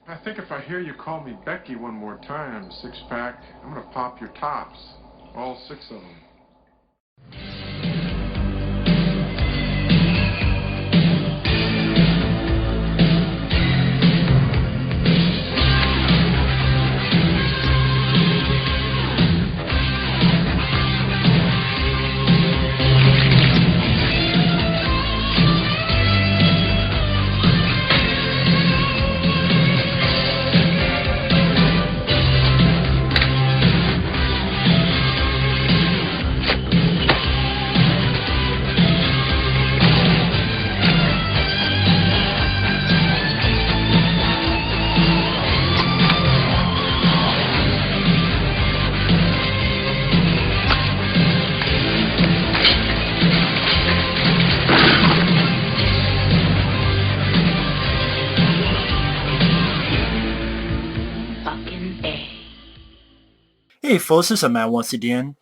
I think if I hear you call me Becky one more time, six-pack, I'm gonna pop your tops. All six of them. Hey folks, this is Matt once again.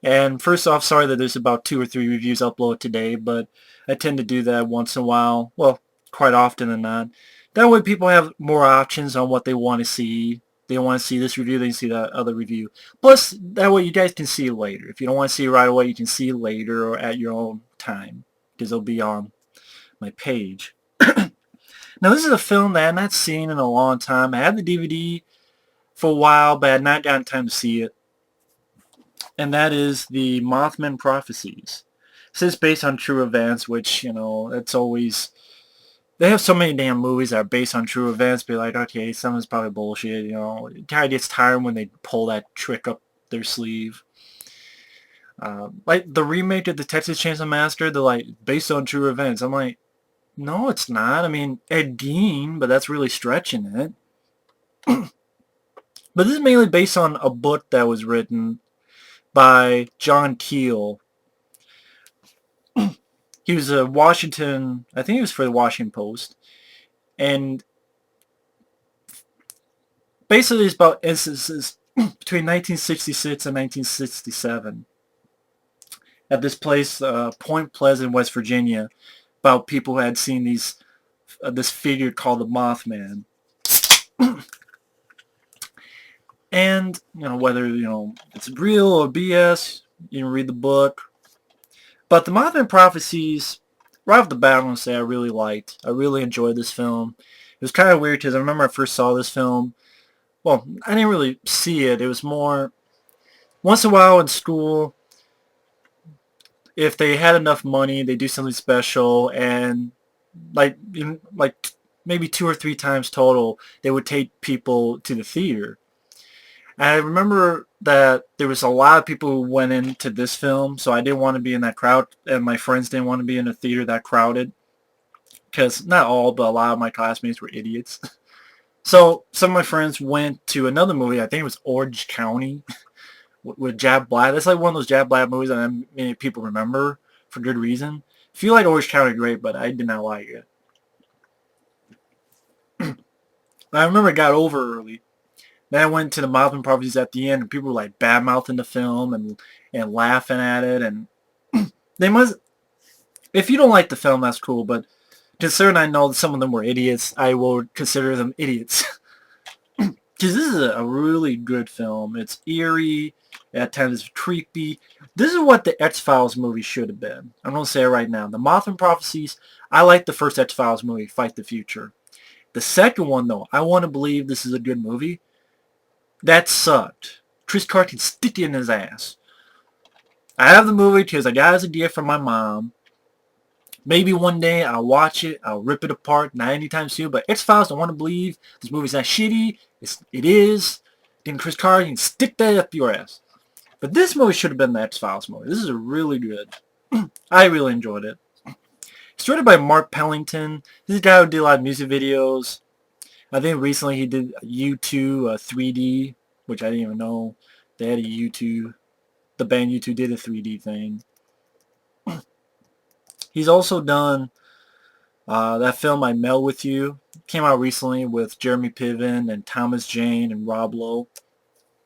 And first off, sorry that there's about 2 or 3 reviews uploaded today, but I tend to do that once in a while. Well, quite often than not. That way people have more options on what they want to see. They want to see this review, they can see that other review. Plus, that way you guys can see it later. If you don't want to see it right away, you can see it later or at your own time. Because it'll be on my page. Now this is a film that I had not seen in a long time. I had the DVD for a while, but I had not gotten time to see it. And that is the Mothman Prophecies. This is based on true events, which, it's always... They have so many damn movies that are based on true events, be like, okay, some is probably bullshit, It kind of gets tired when they pull that trick up their sleeve. Like, the remake of the Texas Chainsaw Massacre, they're like, based on true events. I'm like, no, it's not. I mean, Ed Gein, but that's really stretching it. But this is mainly based on a book that was written by John Keel. He was a Washington, I think he was for the Washington Post. And basically it's about instances between 1966 and 1967 at this place, Point Pleasant, West Virginia, about people who had seen this figure called the Mothman. And, whether, it's real or BS, you can read the book. But the Mothman Prophecies, right off the bat, I'm going to say I really liked. I really enjoyed this film. It was kind of weird because I remember I first saw this film. Well, I didn't really see it. It was more, once in a while in school, if they had enough money, they do something special, and like maybe 2 or 3 times total, they would take people to the theater. And I remember that there was a lot of people who went into this film, so I didn't want to be in that crowd, and my friends didn't want to be in a theater that crowded, because not all, but a lot of my classmates were idiots. So some of my friends went to another movie, I think it was Orange County, with Jack Black. That's like one of those Jack Black movies that many people remember for good reason. I feel like Orange County great, but I did not like it. I remember it got over early. Then I went to the Mothman Prophecies at the end, and people were like bad-mouthing the film and laughing at it, and they must... If you don't like the film, that's cool, but considering I know that some of them were idiots, I will consider them idiots. Because this is a really good film. It's eerie, at times it's creepy. This is what the X-Files movie should have been. I'm going to say it right now. The Mothman Prophecies, I like the first X-Files movie, Fight the Future. The second one, though, I want to believe this is a good movie. That sucked. Chris Carr can stick it in his ass. I have the movie because I got it as a gift from my mom. Maybe one day I'll watch it. I'll rip it apart. Not anytime soon. But X-Files, I want to believe this movie's not shitty. It is. Then Chris Carr can stick that up your ass. But this movie should have been the X-Files movie. This is a really good. I really enjoyed it. It's directed by Mark Pellington. This is a guy who did a lot of music videos. I think recently he did U2 3D, which I didn't even know they had a U2. The band U2 did a 3D thing. He's also done that film I Melt With You. It came out recently with Jeremy Piven and Thomas Jane and Rob Lowe.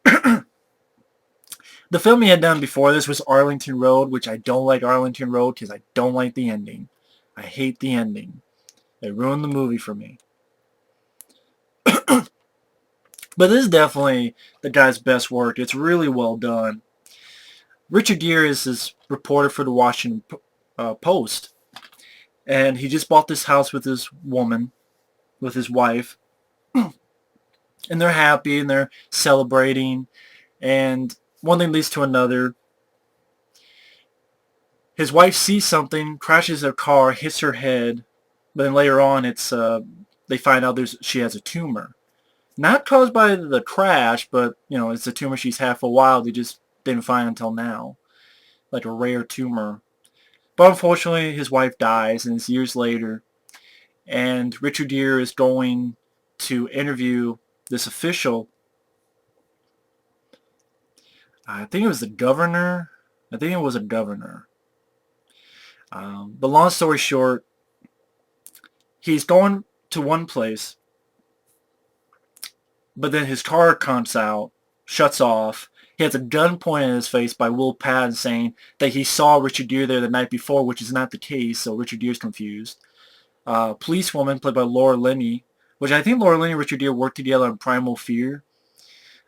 The film he had done before this was Arlington Road, which I don't like Arlington Road because I don't like the ending. I hate the ending. It ruined the movie for me. But this is definitely the guy's best work. It's really well done. Richard Gere is this reporter for the Washington Post, and he just bought this house with his woman, with his wife, and they're happy and they're celebrating, and one thing leads to another. His wife sees something, crashes her car, hits her head, but then later on they find out she has a tumor. Not caused by the crash, but, it's a tumor she's had for a while. They just didn't find until now. Like a rare tumor. But unfortunately, his wife dies, and it's years later. And Richard Gere is going to interview this official. I think it was the governor. I think it was a governor. But long story short, he's going to one place, but then his car comes out, shuts off. He has a gun pointed at his face by Will Patton saying that he saw Richard Gere there the night before, which is not the case, so Richard Gere's confused. Policewoman, played by Laura Linney, which I think Laura Linney and Richard Gere worked together on Primal Fear.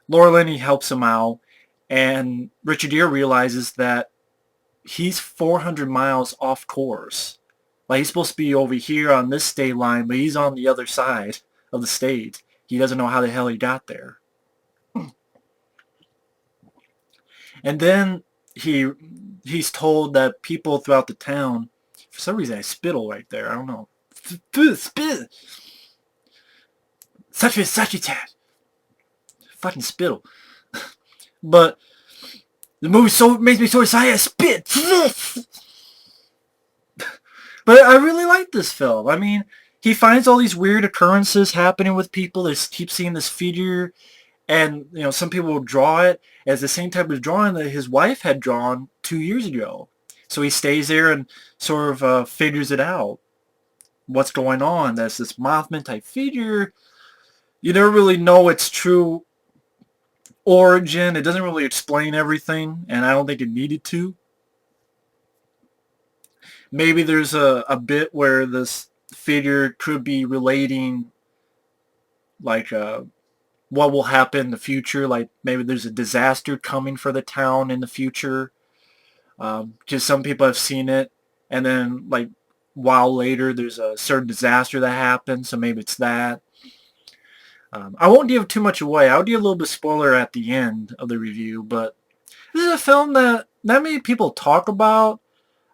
Laura Linney helps him out, and Richard Gere realizes that he's 400 miles off course. Like, he's supposed to be over here on this state line, but he's on the other side of the state. He doesn't know how the hell he got there. And then he's told that people throughout the town, for some reason I spittle right there, I don't know. Spit! Such a tat. Fucking spittle. But the movie makes me so excited I spit. But I really like this film. I mean, he finds all these weird occurrences happening with people. They keep seeing this figure, and some people will draw it as the same type of drawing that his wife had drawn 2 years ago. So he stays there and sort of figures it out. What's going on? There's this Mothman type figure. You never really know its true origin. It doesn't really explain everything, and I don't think it needed to. Maybe there's a bit where this figure could be relating, like, what will happen in the future. Like, maybe there's a disaster coming for the town in the future. Because some people have seen it, and then, like, a while later, there's a certain disaster that happens, so maybe it's that. I won't give too much away. I'll give a little bit of spoiler at the end of the review, but this is a film that not many people talk about.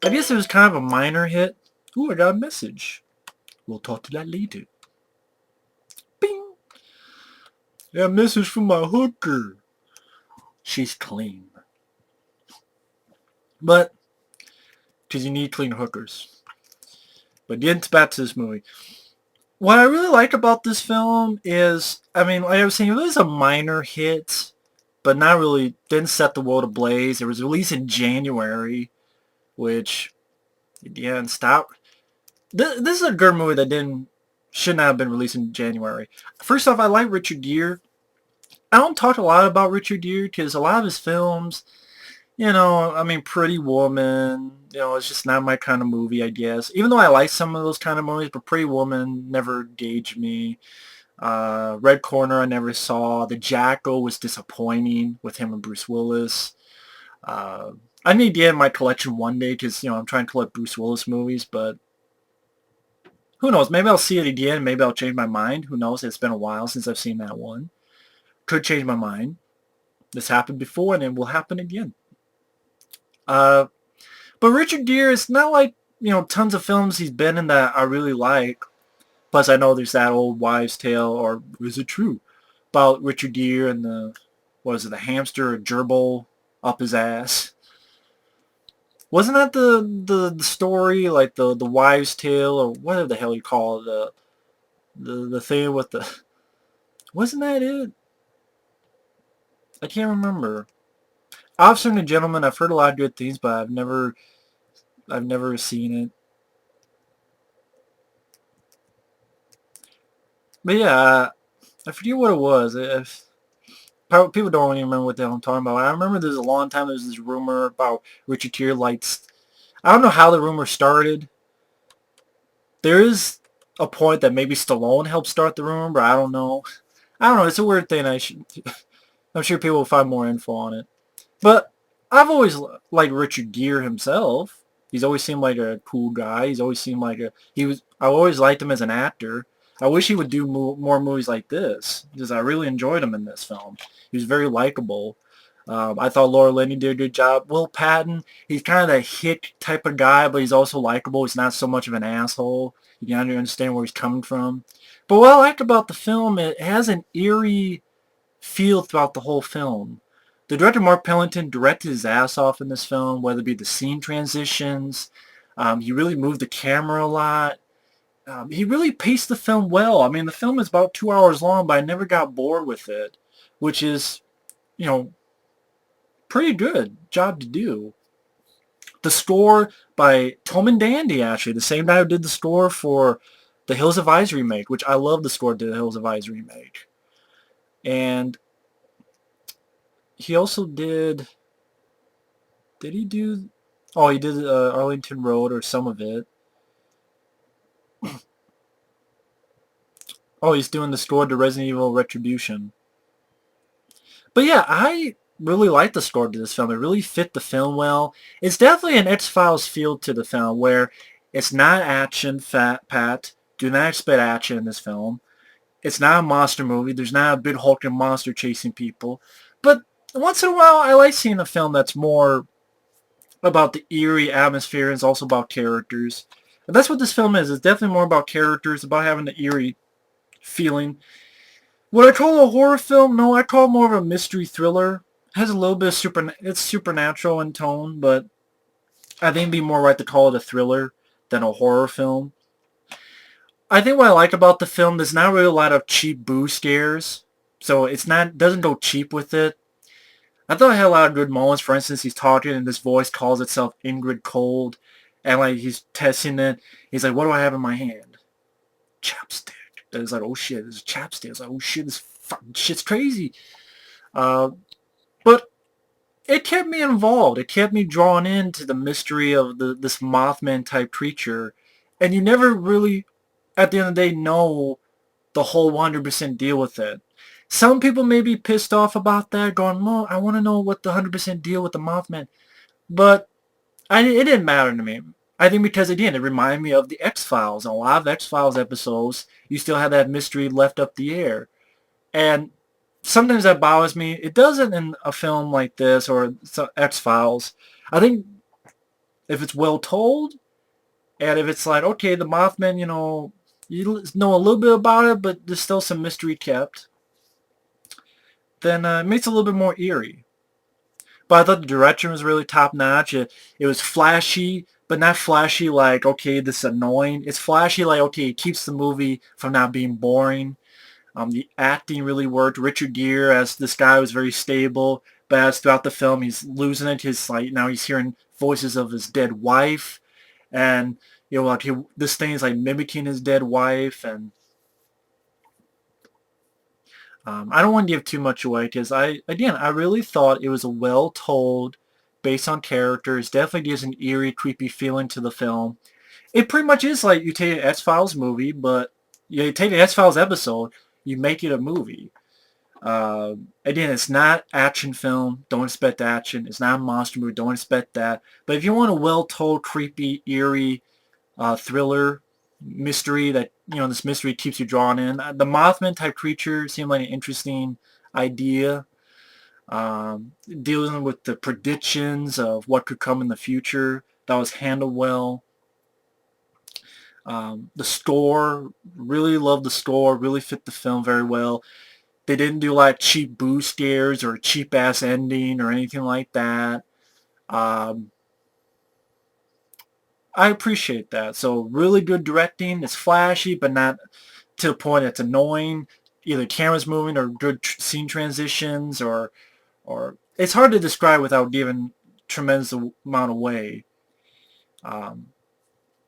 I guess it was kind of a minor hit. Ooh, I got a message. We'll talk to that later. Bing! Yeah, a message from my hooker. She's clean. But, because you need clean hookers. But getting back to this movie. What I really like about this film is, I mean, like I was saying, it was a minor hit, but not really, didn't set the world ablaze. It was released in January, which, again, stop. This is a good movie that should not have been released in January. First off, I like Richard Gere. I don't talk a lot about Richard Gere because a lot of his films, I mean, Pretty Woman, it's just not my kind of movie, I guess. Even though I like some of those kind of movies, but Pretty Woman never engaged me. Red Corner I never saw. The Jackal was disappointing with him and Bruce Willis. I need to get in my collection one day because, I'm trying to collect Bruce Willis movies, but who knows? Maybe I'll see it again. Maybe I'll change my mind. Who knows? It's been a while since I've seen that one. Could change my mind. This happened before and it will happen again. But Richard Gere, it's not like, tons of films he's been in that I really like. Plus, I know there's that old wives' tale, or is it true, about Richard Gere and the hamster, a gerbil up his ass. Wasn't that the story, like the wives' tale, or whatever the hell you call it, the thing with the... Wasn't that it? I can't remember. Officer and a Gentleman, I've heard a lot of good things, but I've never seen it. But yeah, I forget what it was. People don't even remember what the hell I'm talking about. I remember there's a long time there was this rumor about Richard Gere lights. I don't know how the rumor started. There is a point that maybe Stallone helped start the rumor, but I don't know. I don't know. It's a weird thing. I'm sure people will find more info on it. But I've always liked Richard Gere himself. He's always seemed like a cool guy. He's always seemed like I always liked him as an actor. I wish he would do more movies like this, because I really enjoyed him in this film. He was very likable. I thought Laura Linney did a good job. Will Patton, he's kind of a hick type of guy, but he's also likable. He's not so much of an asshole. You can understand where he's coming from. But what I like about the film, it has an eerie feel throughout the whole film. The director, Mark Pellington, directed his ass off in this film, whether it be the scene transitions. He really moved the camera a lot. He really paced the film well. I mean, the film is about 2 hours long, but I never got bored with it, which is, you know, pretty good job to do. The score by Tom and Dandy, actually, the same guy who did the score for the Hills of Eyes remake, which I love the score to the Hills of Eyes remake. And he also did he do, oh, he did Arlington Road, or some of it. Oh, he's doing the score to Resident Evil Retribution. But yeah, I really like the score to this film. It really fit the film well. It's definitely an X-Files feel to the film, where it's not action, Pat. Do not expect action in this film. It's not a monster movie. There's not a big hulking monster chasing people. But once in a while, I like seeing a film that's more about the eerie atmosphere, and it's also about characters. And that's what this film is. It's definitely more about characters, about having the eerie feeling. Would I call it a horror film? No, I call it more of a mystery thriller. It has a little bit of it's supernatural in tone, but I think it'd be more right to call it a thriller than a horror film. I think what I like about the film, there's not really a lot of cheap boo scares, so doesn't go cheap with it. I thought it had a lot of good moments. For instance, he's talking and this voice calls itself Ingrid Cold, and like he's testing it. He's like, "What do I have in my hand?" Chapstick. And it's like, "Oh shit, it's chapstick." It's like, "Oh shit, this fucking shit's crazy." But it kept me involved. It kept me drawn into the mystery of this Mothman type creature, and you never really, at the end of the day, know the whole 100% deal with it. Some people may be pissed off about that, going, "Well, I want to know what the 100% deal with the Mothman." But it didn't matter to me. I think because, again, it reminded me of the X-Files. A lot of X-Files episodes, you still have that mystery left up the air. And sometimes that bothers me. It doesn't in a film like this or X-Files. I think if it's well told, and if it's like, okay, the Mothman, you know a little bit about it, but there's still some mystery kept, then it makes it a little bit more eerie. But I thought the direction was really top-notch. It was flashy, but not flashy like, okay, this is annoying. It's flashy like, okay, it keeps the movie from not being boring. The acting really worked. Richard Gere as this guy was very stable, but as throughout the film, he's losing it. Now he's hearing voices of his dead wife, and like this thing is like mimicking his dead wife, and I don't want to give too much away because I really thought it was a well-told, based on characters, definitely gives an eerie, creepy feeling to the film. It pretty much is like you take an X-Files movie, but you take an X-Files episode, you make it a movie. Again, it's not action film. Don't expect action. It's not a monster movie. Don't expect that. But if you want a well-told, creepy, eerie thriller mystery that, this mystery keeps you drawn in. The Mothman type creature seemed like an interesting idea. Dealing with the predictions of what could come in the future. That was handled well. The score, really loved the score, really fit the film very well. They didn't do like cheap boo scares or a cheap ass ending or anything like that. I appreciate that. So really good directing. It's flashy, but not to the point it's annoying. Either camera's moving or good scene transitions, or it's hard to describe without giving tremendous amount away. I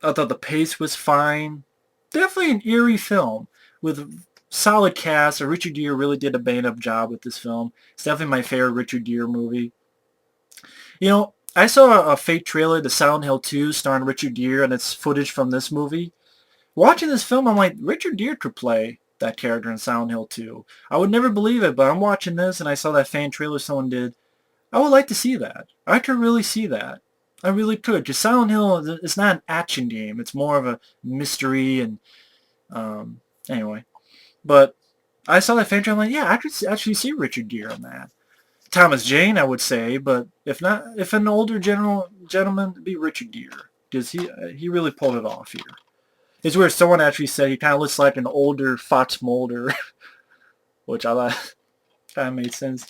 thought the pace was fine. Definitely an eerie film with solid cast. Richard Gere really did a bang-up job with this film. It's definitely my favorite Richard Gere movie. I saw a fake trailer to Silent Hill 2 starring Richard Gere, and it's footage from this movie. Watching this film, I'm like, Richard Gere could play that character in Silent Hill 2. I would never believe it, but I'm watching this and I saw that fan trailer someone did. I would like to see that. I could really see that. I really could. Because Silent Hill is not an action game. It's more of a mystery and, anyway. But I saw that fan trailer, I'm like, yeah, I could actually see Richard Gere in that. Thomas Jane, I would say, but if not, if an older gentleman, it'd be Richard Gere. Because he really pulled it off here. It's where someone actually said he kind of looks like an older Fox Mulder, which I thought kind of made sense.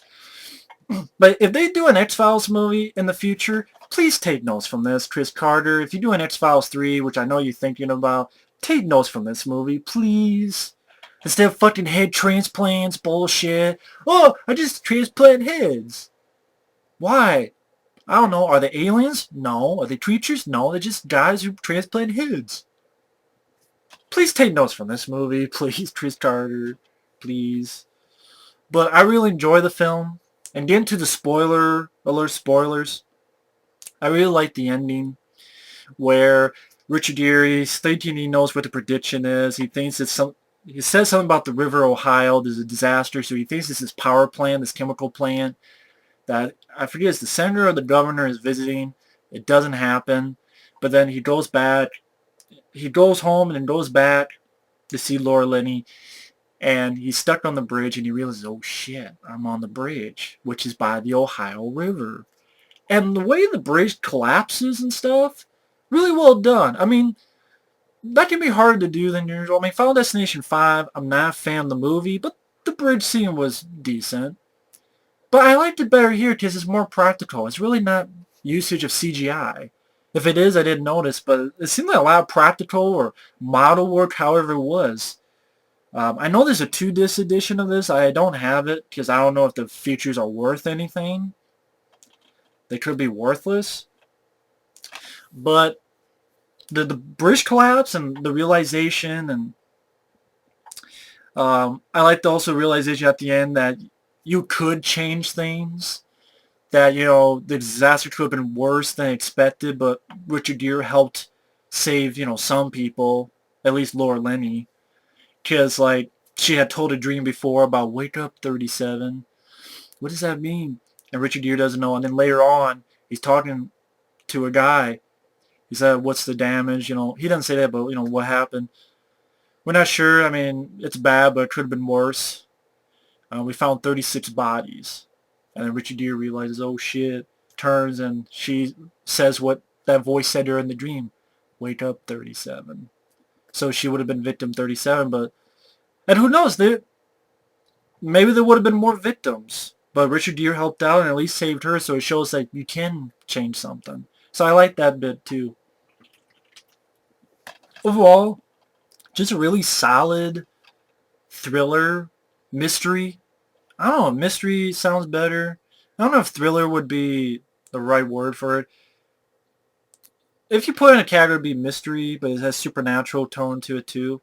But if they do an X-Files movie in the future, please take notes from this, Chris Carter. If you do an X-Files 3, which I know you're thinking about, take notes from this movie, please. Instead of fucking head transplants, bullshit. Oh, I just transplant heads. Why? I don't know. Are they aliens? No. Are they creatures? No. They're just guys who transplant heads. Please take notes from this movie. Please, Chris Carter. Please. But I really enjoy the film. And getting to the spoilers, I really like the ending where Richard Gere is thinking he knows what the prediction is. He thinks it's he says something about the River Ohio. There's a disaster, so he thinks it's this power plant, this chemical plant that, I forget, it's the senator or the governor is visiting. It doesn't happen. But then he goes back. He goes home and then goes back to see Laura Linney. And he's stuck on the bridge and he realizes, oh shit, I'm on the bridge, which is by the Ohio River. And the way the bridge collapses and stuff, really well done. I mean, that can be harder to do than usual. I mean, Final Destination 5, I'm not a fan of the movie, but the bridge scene was decent. But I liked it better here because it's more practical. It's really not usage of CGI. If it is, I didn't notice, but it seemed like a lot of practical or model work, however it was. I know there's a 2-disc edition of this. I don't have it because I don't know if the features are worth anything. They could be worthless. But the bridge collapse and the realization, and I like the also realization at the end that you could change things. That, you know, the disaster could have been worse than expected, but Richard Gere helped save, you know, some people, at least Laura Linney. Because, like, she had told a dream before about wake up 37. What does that mean? And Richard Gere doesn't know. And then later on, he's talking to a guy. He said, what's the damage? You know, he doesn't say that, but, you know, what happened? We're not sure. I mean, it's bad, but it could have been worse. We found 36 bodies. And then Richard Gere realizes, oh shit, turns and she says what that voice said to her in the dream. Wake up 37. So she would have been victim 37, but... And who knows, maybe there would have been more victims. But Richard Gere helped out and at least saved her, so it shows that you can change something. So I like that bit too. Overall, just a really solid thriller, mystery. I don't know, mystery sounds better. I don't know if thriller would be the right word for it. If you put in a category, it would be mystery, but it has supernatural tone to it too.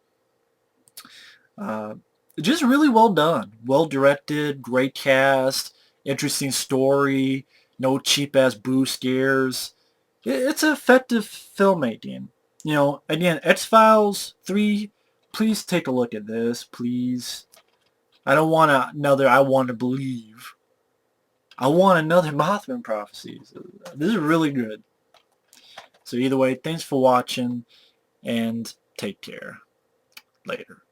Just really well done. Well directed, great cast, interesting story, no cheap-ass boo scares. It's effective filmmaking. You know, again, X-Files 3, please take a look at this, please. I don't want another I Want to Believe. I want another Mothman Prophecies. This is really good. So either way, thanks for watching, and take care. Later.